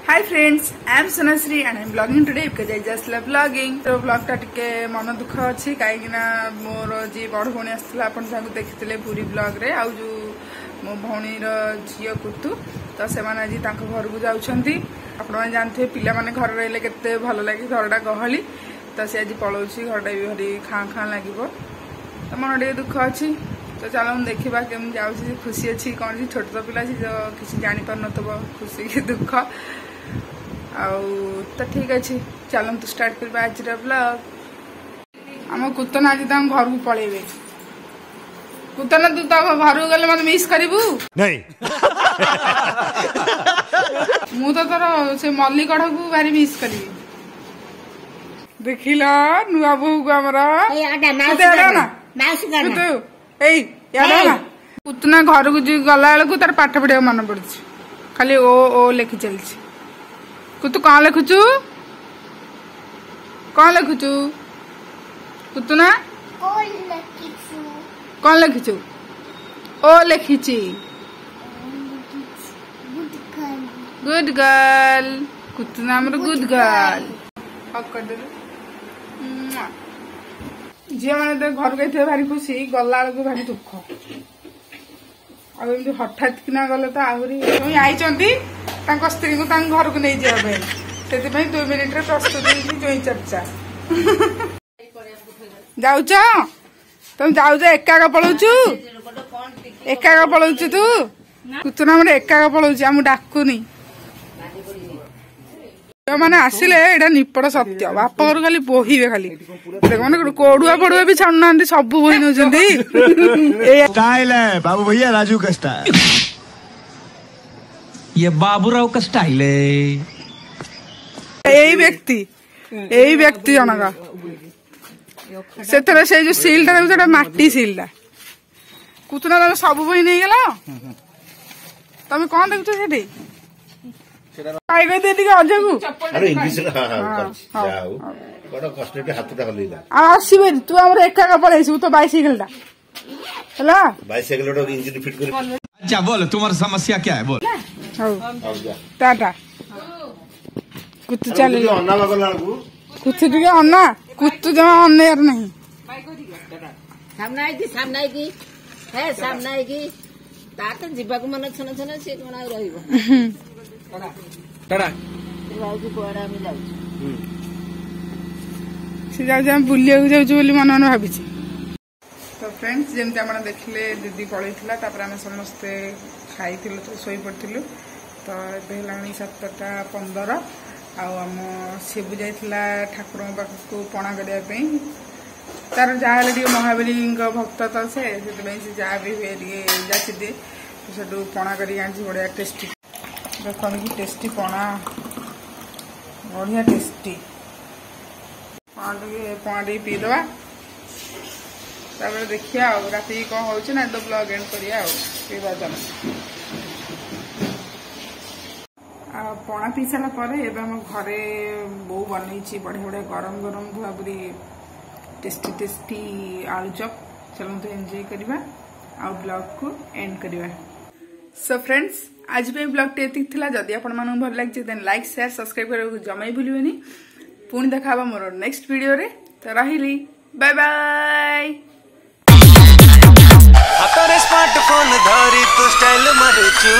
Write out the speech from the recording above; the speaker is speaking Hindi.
Hi friends, I am Sunasri and I am vlogging today because I just love vlogging. तो vlog टा टिके मन दुख अच्छी कहीं मोर जी बड़ भौणी आसला अपन जाको देखिथिले पूरी vlog रे आउ जो मो भौणी रो झियो कुतु तो से माने जी तांको घर को जाउछंती आपण माने जानथे पिला माने घर रहले केते भलो लागि घरडा गहली तो से आज पळौछि घरडा भी हरी खां खां लागिवो तो मन टे दुख अच्छी तो चलो हम देखा केम जाऊँ खुशी अच्छी कौन सी छोट तो पिला जो किसी जानी पार नथबो खुशी के दुख तो ठीक अच्छे चलो तो स्टार्ट करबा आज ब्लॉग। आम कुतन आज तम घर को पळेबे कुतन तू तो घर को गले मत मिस करिवु नहीं मु तो तोर से मल्ली कढ़ को भारी मिस करी देखिला नुआ बहु को हमरा कुतना घर को गला बेलू तार पाठ पढ़ा मन पड़ खाली ओ लिखि चलती कुतु कौन लिखुचु कौन लिखुचु कुतुना कौन लिखिचु ओ लिखिची गुड गर्ल कुतुना हमर गुड गर्ल हक कर दे झील मैंने घर गई भारी खुशी गला बेलू भारी दुख आम हठात किना गले तो आहरी आई स्त्री को घर को नहीं जाए से 2 मिनिट प्रस्तुत जोई चर्चा जाऊच तुम जाऊच एका पलाऊचु एका पलाऊचु तू कुतुना मोर एका पलाऊच आम डाकुनी मैंने आसिले एटा निपट सत्य बाप घर खाली बोहिबे खाली मैंने कोड़ुआ पड़ुआ भी छाड़ना सब बोही नौ स्टाइल है बाबू भैया राजू का स्टाइल ये बाबूराव का स्टाइल है यही व्यक्ति जनका से जो सीलटा माटी सीलटा कुतुना तुम सब बोही नहीं गला तुम कौन देखुच से आसबे तू आम एका पड़े तो बाइसिकल अच्छा बोल तुम्हारी समस्या क्या है बोल टाटा कुत्तु चले कुत्तु टे अन्ना कुत्तु जमा अन्न यार नहीं सामने जीवा को मन छन छन सी कौन रही बुलिया जाऊँ मन मन भावी तो फ्रेंड्स जमी आप देखिले दीदी पलैला आम समस्ते खाई तो शोई पड़ू तो ये 7:15 आम शिवु जाइला ठाकुर पाखक पणा करने तार जहाँ टे महाबली भक्त तो से जहाँ भी हुए जाती दिए तो पणा कर बढ़िया टेस्टी देख कि टेस्टी पणा बढ़िया टेस्टी पणा टे पीदे देखिए रात कौन हो ना तो ब्लॉग एंड करिया पीवा चल पणा पी सारा पर घरे बो बनई बढ़िया बढ़िया गरम गरम भुआ पूरी टेस्टी टेस्टी आलू चप चलो तो एंजॉय करवा आ ब्लॉग को एंड करवा। सो फ्रेंड्स आज भी ब्लॉग टे एतिक जदि आपण मानू भल लगे देन लाइक शेयर सब्सक्राइब करने जमा भूलिए पुणी देखा मोर नेक्स्ट वीडियो रे तो रही बाय बाय। स्मार्टफोन धरी तू स्टाइल मारुचु